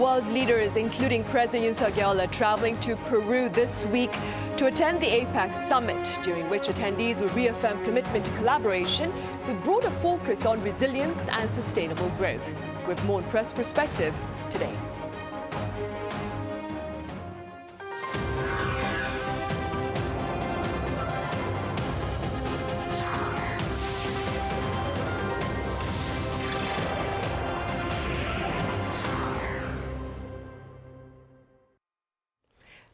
World leaders, including President Yoon Suk-yeol, are traveling to Peru this week to attend the APEC summit, during which attendees will reaffirm commitment to collaboration with broader focus on resilience and sustainable growth. With more on Press Perspective today.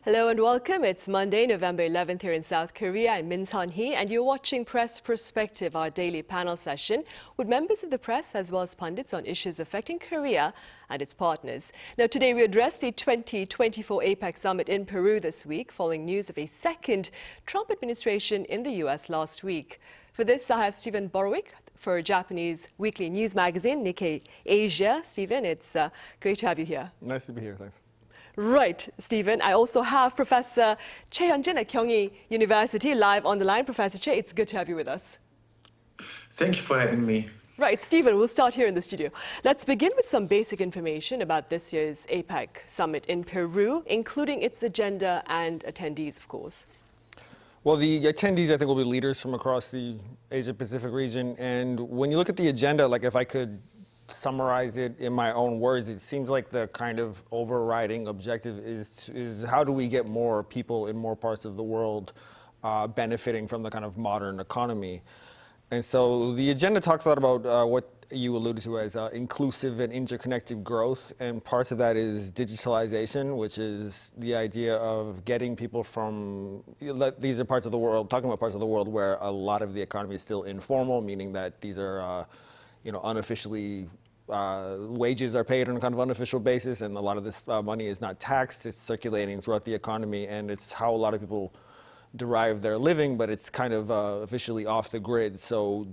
Hello and welcome. It's Monday, November 11th here in South Korea. I'm Min Sunhee and you're watching Press Perspective, our daily panel session with members of the press as well as pundits on issues affecting Korea and its partners. Now today we address the 2024 APEC summit in Peru this week following news of a second Trump administration in the US last week. For this I have Steven Borowiec for Japanese weekly news magazine Nikkei Asia. Steven, it's great to have you here. Nice to be here, thanks. Right, Steven. I also have Professor Choi Hyun Jin at Kyung Hee University live on the line. Professor Choi, it's good to have you with us. Thank you for having me. Right, Steven, we'll start here in the studio. Let's begin with some basic information about this year's APEC summit in Peru, including its agenda and attendees, of course. Well, the attendees, I think, will be leaders from across the Asia-Pacific region. And when you look at the agenda, like if I could summarize it in my own words, it seems like the kind of overriding objective is how do we get more people in more parts of the world benefiting from the kind of modern economy. And so the agenda talks a lot about what you alluded to as inclusive and interconnected growth, and parts of that is digitalization, which is the idea of getting people from, these are parts of the world, talking about parts of the world where a lot of the economy is still informal, meaning that these are unofficially, wages are paid on a kind of unofficial basis, and a lot of this money is not taxed. It's circulating throughout the economy, and it's how a lot of people derive their living, but it's kind of officially off the grid. So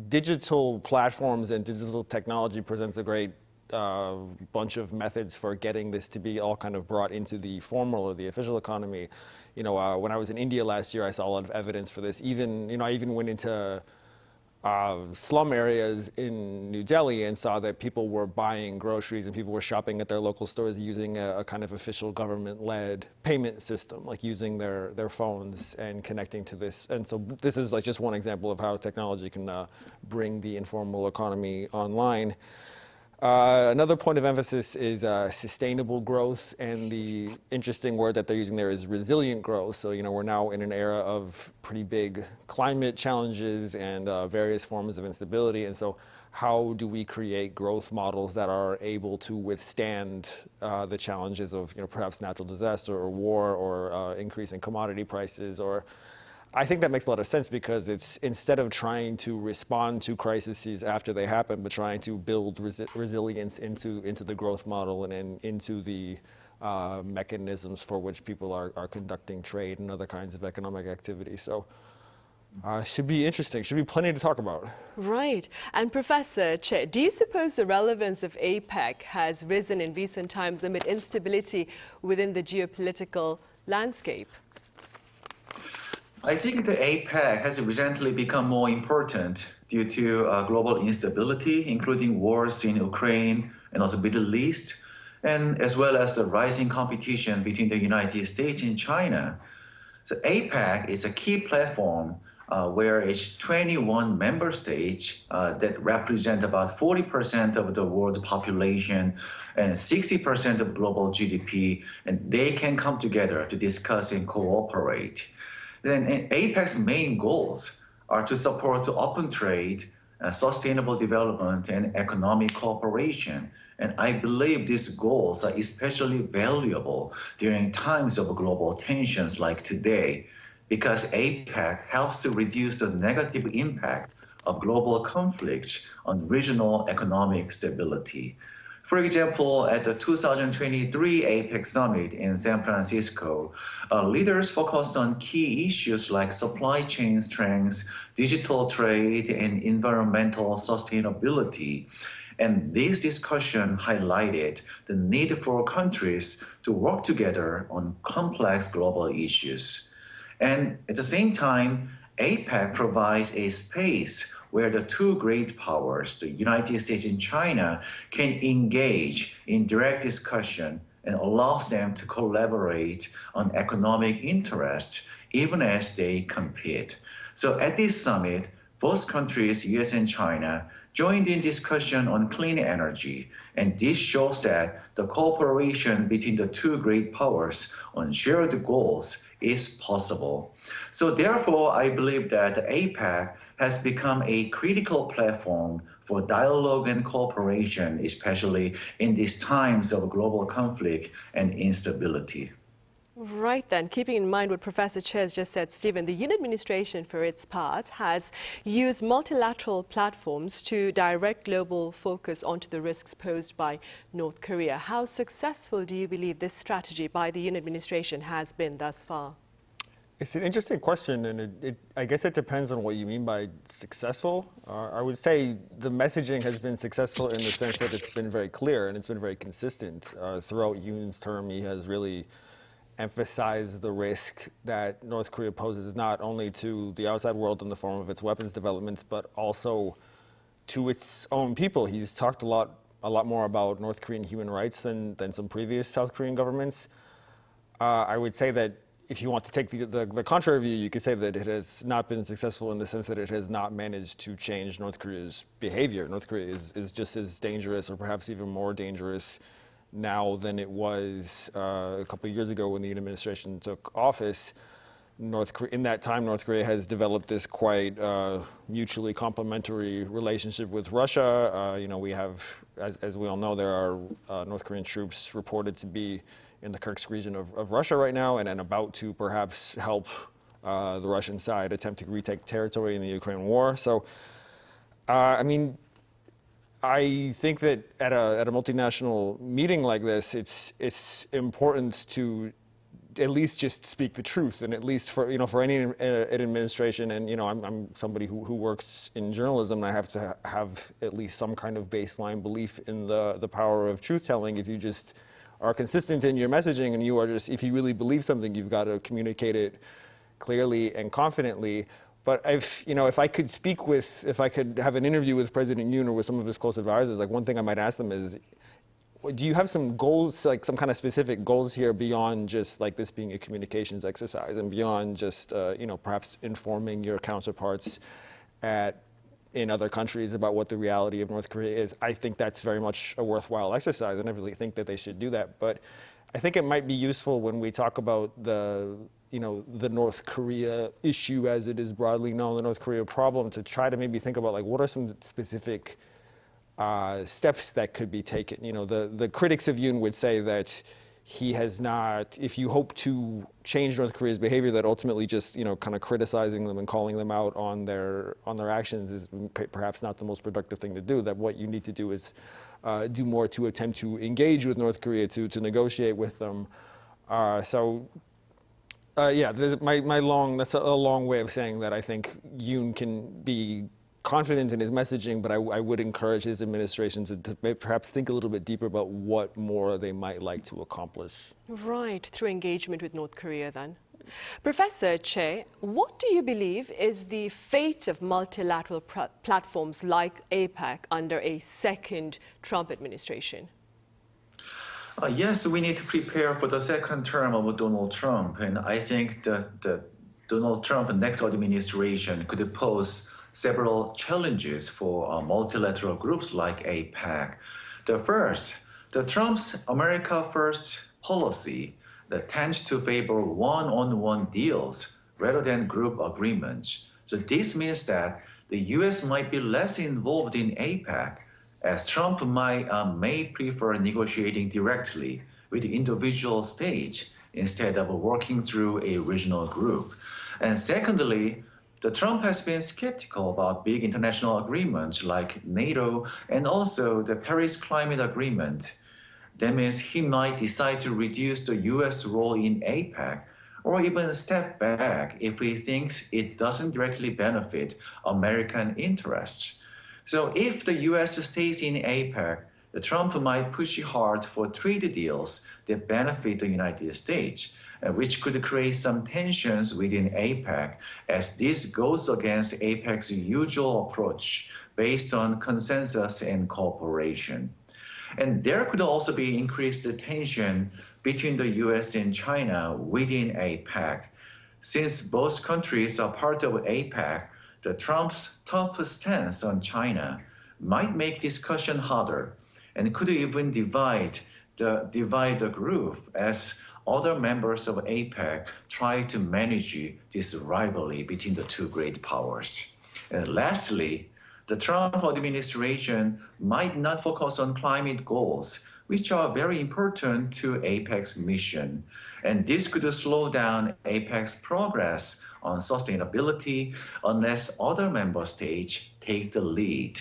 digital platforms and digital technology presents a great bunch of methods for getting this to be all kind of brought into the formal or the official economy. When I was in India last year, I saw a lot of evidence for this. I even went into slum areas in New Delhi and saw that people were buying groceries and people were shopping at their local stores using a kind of official government-led payment system, like using their phones and connecting to this. And so this is like just one example of how technology can bring the informal economy online. Another point of emphasis is sustainable growth, and the interesting word that they're using there is resilient growth. So, we're now in an era of pretty big climate challenges and various forms of instability. And so how do we create growth models that are able to withstand the challenges of, perhaps natural disaster or war or increase in commodity prices? Or I think that makes a lot of sense, because it's instead of trying to respond to crises after they happen, but trying to build resilience into the growth model and into the mechanisms for which people are conducting trade and other kinds of economic activity. So should be interesting, should be plenty to talk about. Right. And Professor Choi, do you suppose the relevance of APEC has risen in recent times amid instability within the geopolitical landscape? I think the APEC has recently become more important due to global instability, including wars in Ukraine and also Middle East, and as well as the rising competition between the United States and China. So APEC is a key platform where it's 21 member states that represent about 40% of the world population and 60% of global GDP, and they can come together to discuss and cooperate. Then APEC's main goals are to support open trade, sustainable development, and economic cooperation. And I believe these goals are especially valuable during times of global tensions like today, because APEC helps to reduce the negative impact of global conflicts on regional economic stability. For example, at the 2023 APEC summit in San Francisco, leaders focused on key issues like supply chain strengths, digital trade, and environmental sustainability. And this discussion highlighted the need for countries to work together on complex global issues. And at the same time, APEC provides a space where the two great powers, the United States and China, can engage in direct discussion and allows them to collaborate on economic interests even as they compete. So at this summit, both countries, US and China, joined in discussion on clean energy, and this shows that the cooperation between the two great powers on shared goals is possible. So therefore, I believe that APEC has become a critical platform for dialogue and cooperation, especially in these times of global conflict and instability. Right then, keeping in mind what Professor Choi has just said, Stephen, the Yun administration, for its part, has used multilateral platforms to direct global focus onto the risks posed by North Korea. How successful do you believe this strategy by the Yun administration has been thus far? It's an interesting question, and I guess it depends on what you mean by successful. I would say the messaging has been successful in the sense that it's been very clear and it's been very consistent. Throughout Yoon's term, he has really emphasize the risk that North Korea poses not only to the outside world in the form of its weapons developments, but also to its own people. He's talked a lot more about North Korean human rights than some previous South Korean governments. I would say that if you want to take the contrary view, you could say that it has not been successful in the sense that it has not managed to change North Korea's behavior. North Korea is just as dangerous, or perhaps even more dangerous now than it was a couple of years ago when the Yoon administration took office. In that time, North Korea has developed this quite mutually complementary relationship with Russia. We have, as we all know, there are North Korean troops reported to be in the Kursk region of Russia right now, and about to perhaps help the Russian side attempt to retake territory in the Ukraine war. So, I think that at a multinational meeting like this, it's important to at least just speak the truth, and at least for any an administration, and I'm somebody who works in journalism, and I have to have at least some kind of baseline belief in the power of truth telling. If you just are consistent in your messaging, and if you really believe something, you've got to communicate it clearly and confidently. But if I could have an interview with President Yoon or with some of his close advisors, like one thing I might ask them is, do you have some goals, like some kind of specific goals here beyond just like this being a communications exercise, and beyond just perhaps informing your counterparts in other countries about what the reality of North Korea is? I think that's very much a worthwhile exercise, and I really think that they should do that. But I think it might be useful when we talk about the North Korea issue, as it is broadly known, the North Korea problem, to try to maybe think about, like, what are some specific steps that could be taken. The critics of Yoon would say that he has not, if you hope to change North Korea's behavior, that ultimately just, kind of criticizing them and calling them out on their actions is perhaps not the most productive thing to do, that what you need to do is do more to attempt to engage with North Korea, to negotiate with them. That's a long way of saying that I think Yoon can be confident in his messaging, but I would encourage his administration to perhaps think a little bit deeper about what more they might like to accomplish. Right, through engagement with North Korea then. Professor Choi, what do you believe is the fate of multilateral platforms like APEC under a second Trump administration? Yes, we need to prepare for the second term of Donald Trump. And I think that the Donald Trump next administration could pose several challenges for multilateral groups like APEC. The Trump's America First policy that tends to favor one-on-one deals rather than group agreements. So this means that the US might be less involved in APEC, as Trump may prefer negotiating directly with individual states instead of working through a regional group. And secondly, the Trump has been skeptical about big international agreements like NATO and also the Paris Climate Agreement. That means he might decide to reduce the US role in APEC, or even step back if he thinks it doesn't directly benefit American interests. So if the US stays in APEC, Trump might push hard for trade deals that benefit the United States. which could create some tensions within APEC, as this goes against APEC's usual approach based on consensus and cooperation. And there could also be increased tension between the US and China within APEC. Since both countries are part of APEC, Trump's tough stance on China might make discussion harder and could even divide the group as other members of APEC try to manage this rivalry between the two great powers. And lastly, the Trump administration might not focus on climate goals, which are very important to APEC's mission. And this could slow down APEC's progress on sustainability unless other member states take the lead.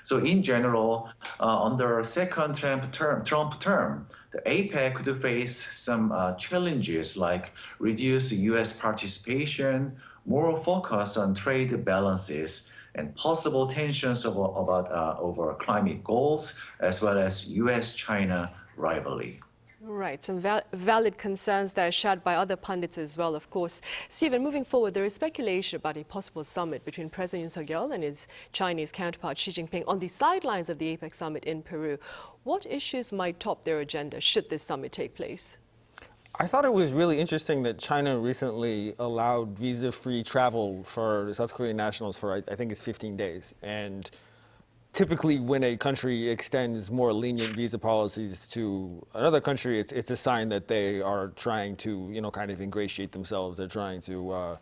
So in general, under second Trump term, the APEC could face some challenges like reduced US participation, more focus on trade balances, and possible tensions over climate goals, as well as US-China rivalry. Right, some valid concerns that are shared by other pundits as well, of course. Stephen, moving forward, there is speculation about a possible summit between President Yoon Suk-yeol and his Chinese counterpart Xi Jinping on the sidelines of the APEC summit in Peru. What issues might top their agenda should this summit take place? I thought it was really interesting that China recently allowed visa-free travel for South Korean nationals for, I think it's 15 days. And typically when a country extends more lenient visa policies to another country, it's a sign that they are trying to, kind of ingratiate themselves. They're trying to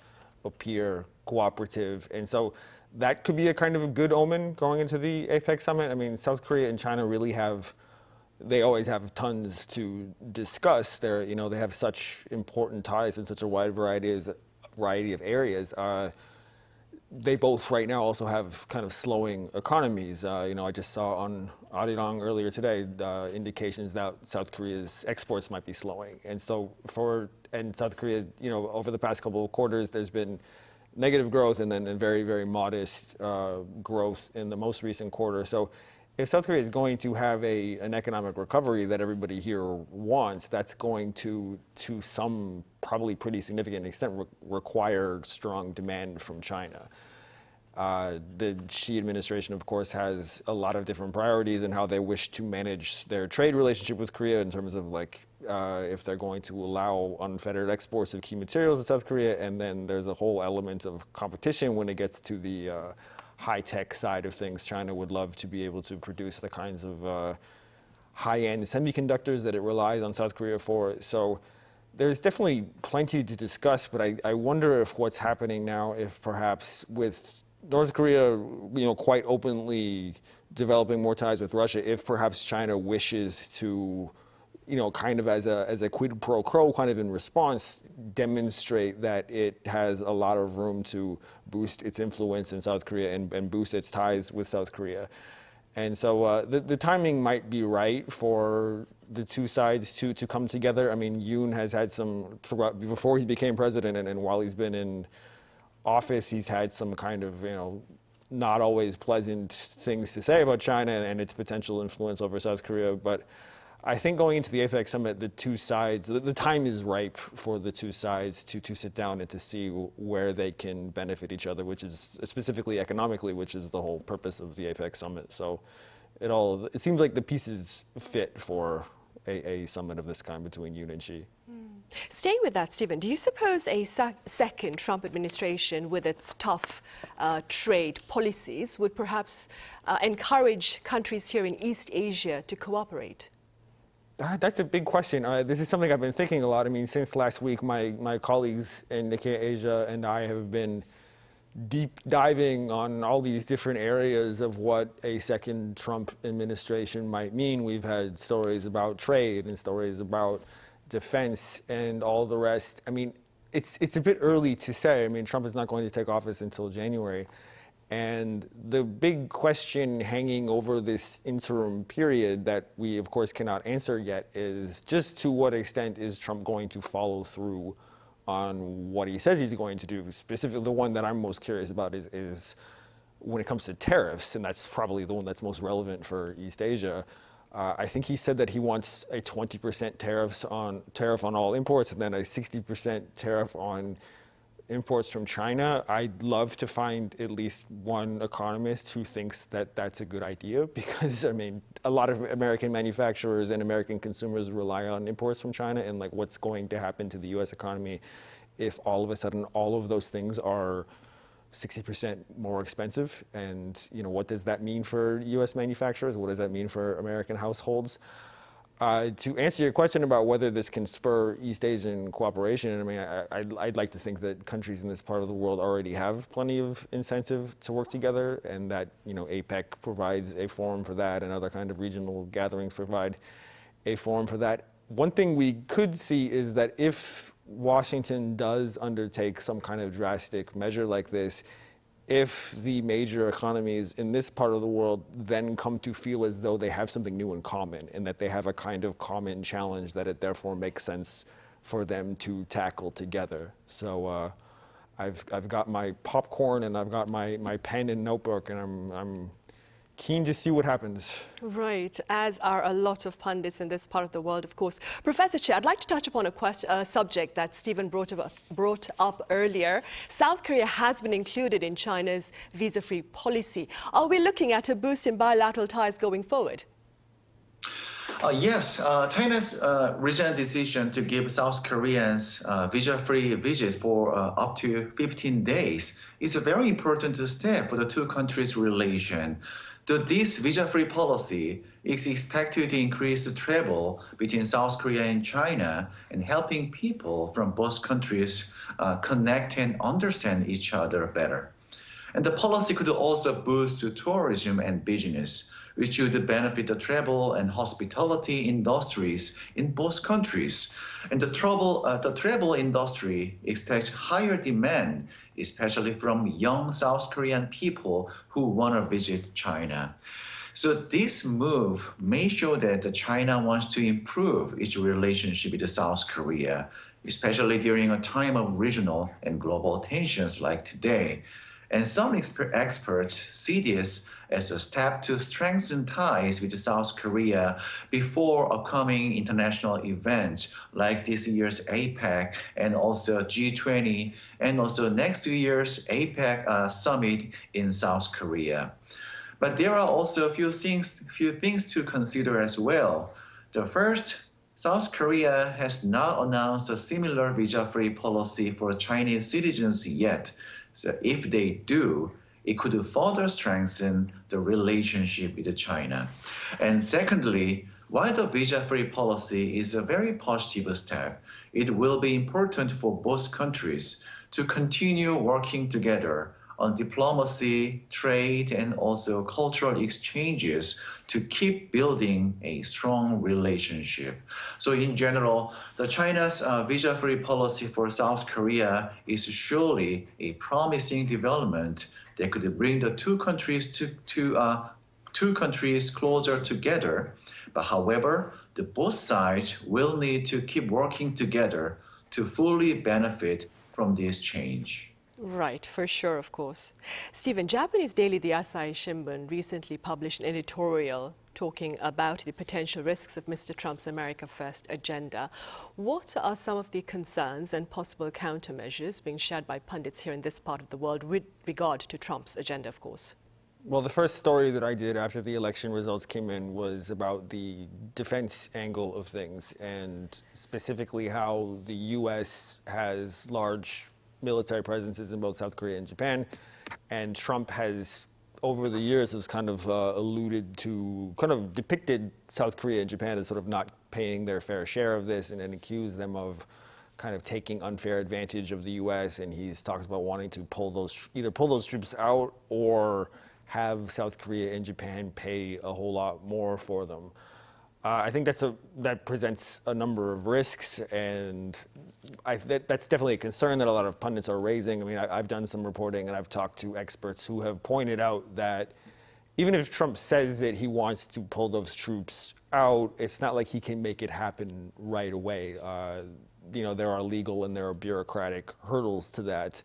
appear cooperative. And so that could be a kind of a good omen going into the APEC summit. I mean, South Korea and China really they always have tons to discuss. They have such important ties in such a wide variety of areas. They both right now also have kind of slowing economies. I just saw on Arirang earlier today indications that South Korea's exports might be slowing. And so South Korea, over the past couple of quarters, there's been negative growth and then very, very modest growth in the most recent quarter. So if South Korea is going to have an economic recovery that everybody here wants, that's going to some probably pretty significant extent require strong demand from China. The Xi administration, of course, has a lot of different priorities in how they wish to manage their trade relationship with Korea in terms of if they're going to allow unfettered exports of key materials to South Korea, and then there's a whole element of competition when it gets to the high-tech side of things. China would love to be able to produce the kinds of high-end semiconductors that it relies on South Korea for. So there's definitely plenty to discuss, but I wonder if what's happening now, if perhaps with North Korea, quite openly developing more ties with Russia, if perhaps China wishes to, kind of as a quid pro quo, kind of in response, demonstrate that it has a lot of room to boost its influence in South Korea and boost its ties with South Korea. And so the timing might be right for the two sides to come together. I mean, Yoon has had some, before he became president and while he's been in office, he's had some kind of, not always pleasant things to say about China and its potential influence over South Korea. But I think going into the APEC summit, the two sides, the time is ripe for the two sides to sit down and to see where they can benefit each other, which is specifically economically, which is the whole purpose of the APEC summit. So it seems like the pieces fit for a summit of this kind between Yoon and Xi. Staying with that, Stephen, do you suppose a second Trump administration with its tough trade policies would perhaps encourage countries here in East Asia to cooperate? That's a big question. This is something I've been thinking a lot. I mean, since last week, my colleagues in Nikkei Asia and I have been deep diving on all these different areas of what a second Trump administration might mean. We've had stories about trade and stories about defense and all the rest. I mean, it's a bit early to say. I mean, Trump is not going to take office until January. And the big question hanging over this interim period that we, of course, cannot answer yet is just to what extent is Trump going to follow through on what he says he's going to do. Specifically, the one that I'm most curious about is when it comes to tariffs, and that's probably the one that's most relevant for East Asia. I think he said that he wants a 20% tariff on all imports and then a 60% tariff on imports from China. I'd love to find at least one economist who thinks that that's a good idea, because I mean, a lot of American manufacturers and American consumers rely on imports from China, and like what's going to happen to the US economy if all of a sudden all of those things are 60% more expensive, and you know, what does that mean for US manufacturers? What does that mean for American households? To answer your question about whether this can spur East Asian cooperation, I mean, I'd like to think that countries in this part of the world already have plenty of incentive to work together, and that, you know, APEC provides a forum for that, and other kind of regional gatherings provide a forum for that. One thing we could see is that if Washington does undertake some kind of drastic measure like this, if the major economies in this part of the world then come to feel as though they have something new in common, and that they have a kind of common challenge that it therefore makes sense for them to tackle together. So I've got my popcorn and I've got my pen and notebook, and I'm keen to see what happens. Right, as are a lot of pundits in this part of the world, of course. Professor Choi, I'd like to touch upon a subject that Steven brought up earlier. South Korea has been included in China's visa-free policy. Are we looking at a boost in bilateral ties going forward? Yes, China's recent decision to give South Koreans visa-free visits for up to 15 days is a very important step for the two countries' relation. This visa-free policy is expected to increase the travel between South Korea and China, and helping people from both countries connect and understand each other better. And the policy could also boost tourism and business, which would benefit the travel and hospitality industries in both countries. And the travel industry expects higher demand, especially from young South Korean people who want to visit China. So this move may show that China wants to improve its relationship with South Korea, especially during a time of regional and global tensions like today. And some experts see this as a step to strengthen ties with South Korea before upcoming international events like this year's APEC and also G20, and also next year's APEC summit in South Korea. But there are also a few things to consider as well. The first, South Korea has not announced a similar visa-free policy for Chinese citizens yet. So if they do, it could further strengthen the relationship with China. And secondly, while the visa-free policy is a very positive step, it will be important for both countries to continue working together on diplomacy, trade, and also cultural exchanges to keep building a strong relationship. So in general, the China's visa-free policy for South Korea is surely a promising development that could bring the two countries closer together. But however, both sides will need to keep working together to fully benefit from this change. Right, for sure, of course. Stephen, Japanese daily The Asahi Shimbun recently published an editorial talking about the potential risks of Mr. Trump's America First agenda. What are some of the concerns and possible countermeasures being shared by pundits here in this part of the world with regard to Trump's agenda, of course? Well, the first story that I did after the election results came in was about the defense angle of things, and specifically how the U.S. has large military presences in both South Korea and Japan, and Trump has, over the years, has kind of depicted South Korea and Japan as sort of not paying their fair share of this, and then accused them of kind of taking unfair advantage of the U.S., and he's talked about wanting to either pull those troops out or have South Korea and Japan pay a whole lot more for them. I think that presents a number of risks, and that's definitely a concern that a lot of pundits are raising. I mean, I've done some reporting, and I've talked to experts who have pointed out that even if Trump says that he wants to pull those troops out, it's not like he can make it happen right away. You know, there are legal and there are bureaucratic hurdles to that.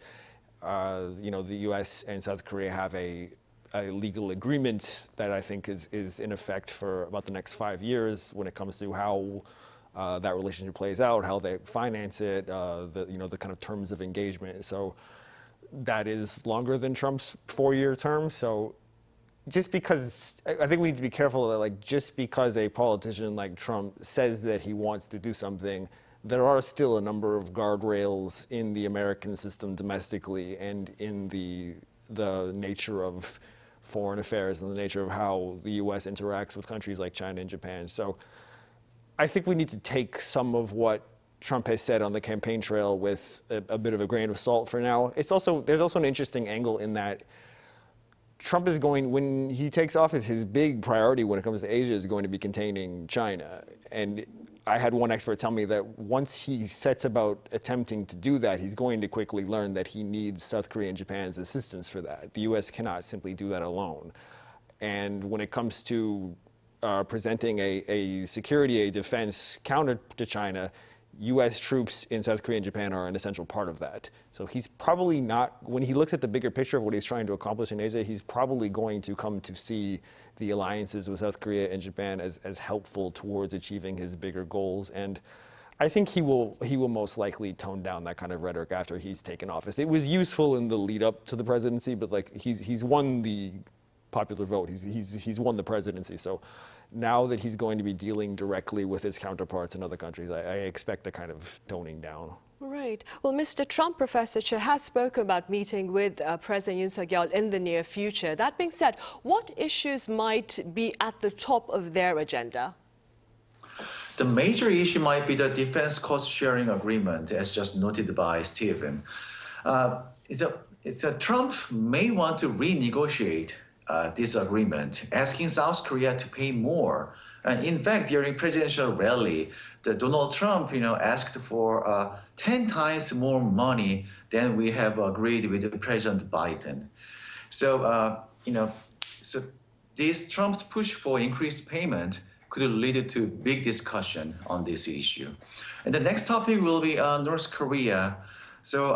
You know, the U.S. and South Korea have a a legal agreement that I think is in effect for about the next 5 years when it comes to how that relationship plays out, how they finance it, the kind of terms of engagement. So that is longer than Trump's 4-year term. So just because, I think we need to be careful that, like, just because a politician like Trump says that he wants to do something, there are still a number of guardrails in the American system domestically and in the nature of foreign affairs and the nature of how the U.S. interacts with countries like China and Japan. So I think we need to take some of what Trump has said on the campaign trail with a bit of a grain of salt for now. There's also an interesting angle in that Trump is going, when he takes office, his big priority when it comes to Asia is going to be containing China. And I had one expert tell me that once he sets about attempting to do that, he's going to quickly learn that he needs South Korea and Japan's assistance for that. The U.S. cannot simply do that alone. And when it comes to presenting a security, a defense counter to China, U.S. troops in South Korea and Japan are an essential part of that. So he's probably not, when he looks at the bigger picture of what he's trying to accomplish in Asia, he's probably going to come to see the alliances with South Korea and Japan as helpful towards achieving his bigger goals. And I think he will most likely tone down that kind of rhetoric after he's taken office. It was useful in the lead up to the presidency, but like he's won the popular vote. He's won the presidency. So now that he's going to be dealing directly with his counterparts in other countries, I expect a kind of toning down. Right. Well, Mr. Trump, Professor Choi, has spoken about meeting with President Yoon Suk-yeol in the near future. That being said, what issues might be at the top of their agenda? The major issue might be the defense cost-sharing agreement, as just noted by Steven. Trump may want to renegotiate this agreement, asking South Korea to pay more. And in fact, during presidential rally, Donald Trump, asked for 10 times more money than we have agreed with President Biden. So, this Trump's push for increased payment could lead to big discussion on this issue. And the next topic will be North Korea. So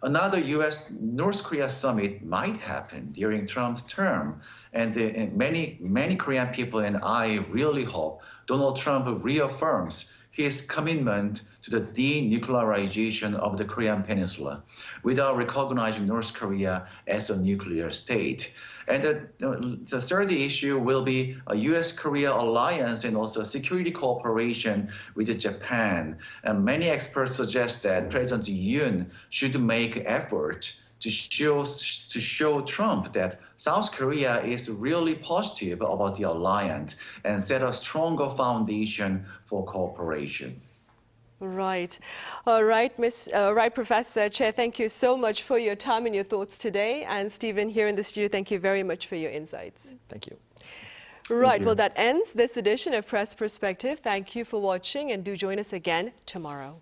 another U.S.-North Korea summit might happen during Trump's term. And many Korean people and I really hope Donald Trump reaffirms his commitment to the denuclearization of the Korean Peninsula without recognizing North Korea as a nuclear state. And the third issue will be a U.S.-Korea alliance and also security cooperation with Japan. And many experts suggest that President Yoon should make effort to show Trump that South Korea is really positive about the alliance and set a stronger foundation for cooperation. Right. All right, Professor Choi, thank you so much for your time and your thoughts today. And Steven, here in the studio, thank you very much for your insights. Thank you. Right, well, that ends this edition of Press Perspective. Thank you for watching, and do join us again tomorrow.